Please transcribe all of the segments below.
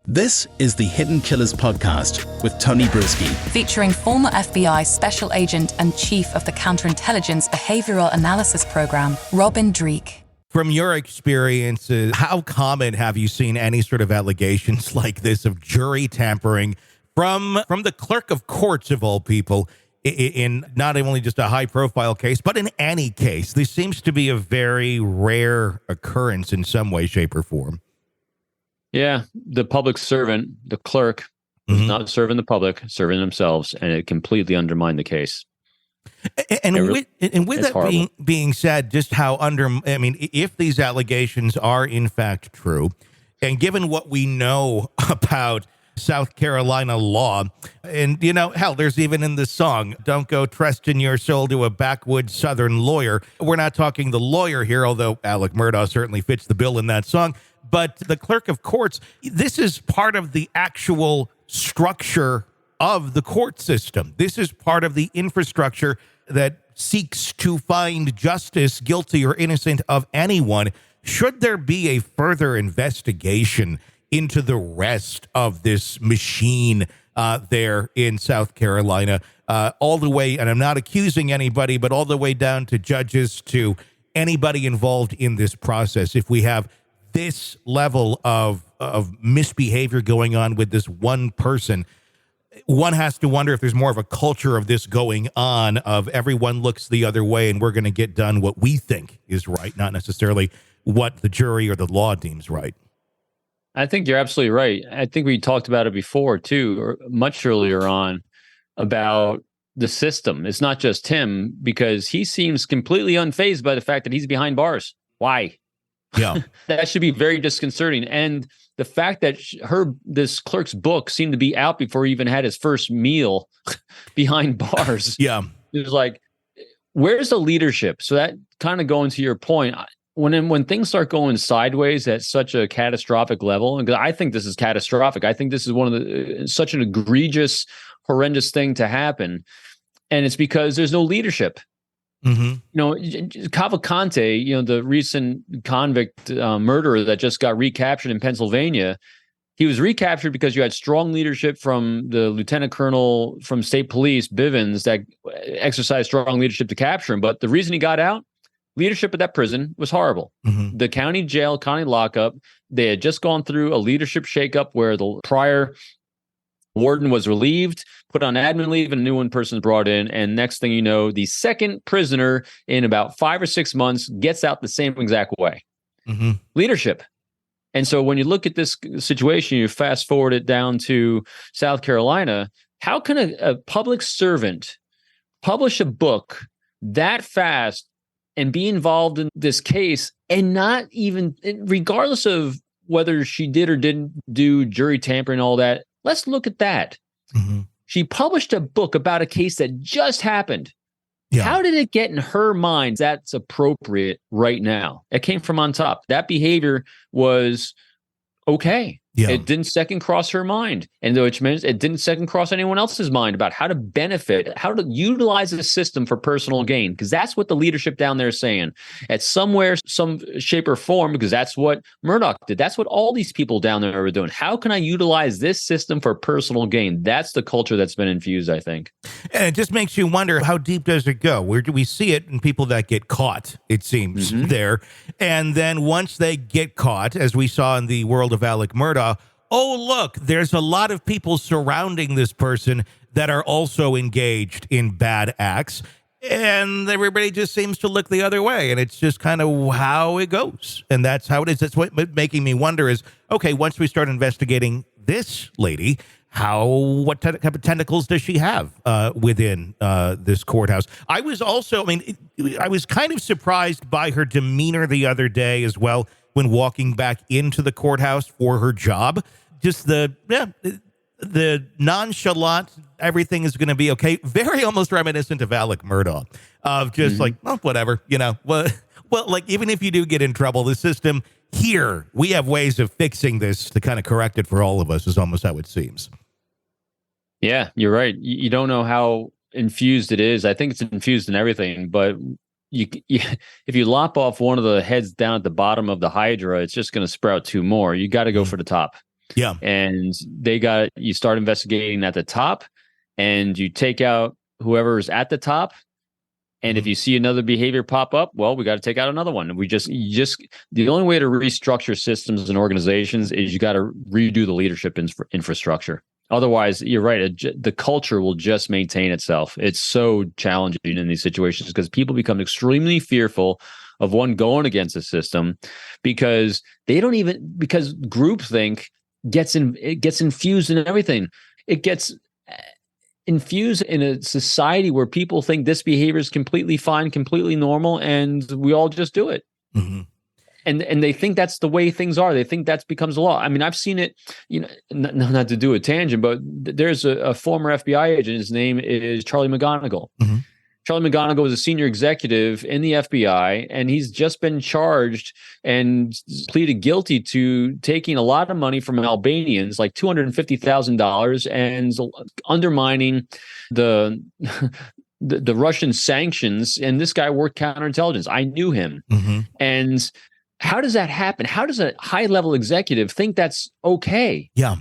This is the Hidden Killers podcast with Tony Brueski. Featuring former FBI Special Agent and Chief of the Counterintelligence Behavioral Analysis Program, Dreeke. From your experiences, how common have you seen any sort of allegations like this of jury tampering from the clerk of courts of all people in not only just a high-profile case, but in any case? This seems to be a very rare occurrence in some way, shape, or form. Yeah, the public servant, the clerk, was not serving the public, serving themselves, and it completely undermined the case. And with that being said, just how if these allegations are in fact true, and given what we know about South Carolina law, and hell, there's even in the song, "Don't go trusting your soul to a backwoods Southern lawyer." We're not talking the lawyer here, although Alec Murdaugh certainly fits the bill in that song. But the clerk of courts, this is part of the actual structure of the court system. This is part of the infrastructure that seeks to find justice, guilty or innocent, of anyone. Should there be a further investigation into the rest of this machine there in South Carolina, all the way, and I'm not accusing anybody, but all the way down to judges, to anybody involved in this process? If we have this level of misbehavior going on with this one person, one has to wonder if there's more of a culture of this going on, of everyone looks the other way and we're going to get done what we think is right, not necessarily what the jury or the law deems right. I think you're absolutely right. I think we talked about it before too, or much earlier on, about the system. It's not just him, because he seems completely unfazed by the fact that he's behind bars. Why? Yeah, that should be very disconcerting. And the fact that this clerk's book seemed to be out before he even had his first meal behind bars. Yeah, it was like, where's the leadership? So that kind of going to your point, when things start going sideways at such a catastrophic level, and I think this is catastrophic. I think this is such an egregious, horrendous thing to happen, and it's because there's no leadership. Cavalcante, the recent convict murderer that just got recaptured in Pennsylvania, he was recaptured because you had strong leadership from the lieutenant colonel from state police, Bivens, that exercised strong leadership to capture him. But the reason he got out, leadership at that prison was horrible. The county jail, county lockup, they had just gone through a leadership shakeup where the prior warden was relieved, put on admin leave, and a new person brought in. And next thing you know, the second prisoner in about 5 or 6 months gets out the same exact way. Leadership. And so when you look at this situation, you fast forward it down to South Carolina, how can a public servant publish a book that fast and be involved in this case, and not even, regardless of whether she did or didn't do jury tampering and all that? Let's look at that. She published a book about a case that just happened. Yeah. How did it get in her mind that's appropriate right now? It came from on top. That behavior was okay. Yeah. It didn't second cross her mind. And which means it didn't second cross anyone else's mind about how to benefit, how to utilize the system for personal gain. Because that's what the leadership down there is saying. At somewhere, some shape or form, because that's what Murdaugh did. That's what all these people down there are doing. How can I utilize this system for personal gain? That's the culture that's been infused, I think. And it just makes you wonder, how deep does it go? Where do we see it in people that get caught, it seems, there? And then once they get caught, as we saw in the world of Alec Murdaugh, oh, look, there's a lot of people surrounding this person that are also engaged in bad acts, and everybody just seems to look the other way, and it's just kind of how it goes, and that's how it is. That's what making me wonder is, okay, once we start investigating this lady, what type of tentacles does she have within this courthouse? I was also, I was kind of surprised by her demeanor the other day as well, when walking back into the courthouse for her job. Just the nonchalant, everything is going to be okay. Very almost reminiscent of Alec Murdaugh, of just like, well, whatever, well, like, even if you do get in trouble, the system here, we have ways of fixing this to kind of correct it for all of us, is almost how it seems. Yeah, you're right. You don't know how infused it is. I think it's infused in everything, but if you lop off one of the heads down at the bottom of the hydra, it's just going to sprout two more. You got to go for the top. Yeah. And you start investigating at the top, and you take out whoever's at the top. And if you see another behavior pop up, well, we got to take out another one. The only way to restructure systems and organizations is you got to redo the leadership infrastructure. Otherwise, you're right. The culture will just maintain itself. It's so challenging in these situations because people become extremely fearful of going against a system because groupthink gets infused in everything. It gets infused in a society where people think this behavior is completely fine, completely normal, and we all just do it. Mm-hmm. And they think that's the way things are. They think that becomes a law. I mean, I've seen it, not to do a tangent, but there's a former FBI agent. His name is Charlie McGonigal. Mm-hmm. Charlie McGonigal was a senior executive in the FBI, and he's just been charged and pleaded guilty to taking a lot of money from Albanians, like $250,000, and undermining the Russian sanctions. And this guy worked counterintelligence. I knew him. Mm-hmm. And how does that happen? How does a high-level executive think that's okay? Yeah.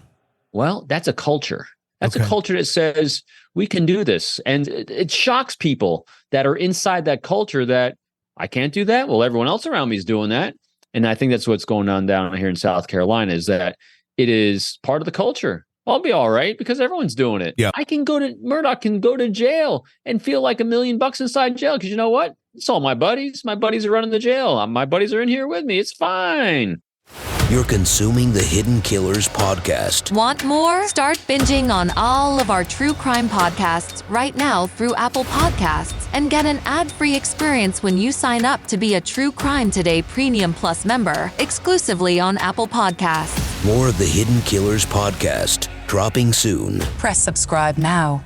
Well, that's a culture. That's a culture that says we can do this. And it shocks people that are inside that culture that I can't do that. Well, everyone else around me is doing that. And I think that's what's going on down here in South Carolina, is that it is part of the culture. I'll be all right because everyone's doing it. Yeah. Murdoch can go to jail and feel like $1 million inside jail because you know what? It's all my buddies. My buddies are running the jail. My buddies are in here with me. It's fine. You're consuming the Hidden Killers podcast. Want more? Start binging on all of our true crime podcasts right now through Apple Podcasts and get an ad-free experience when you sign up to be a True Crime Today Premium Plus member exclusively on Apple Podcasts. More of the Hidden Killers podcast dropping soon. Press subscribe now.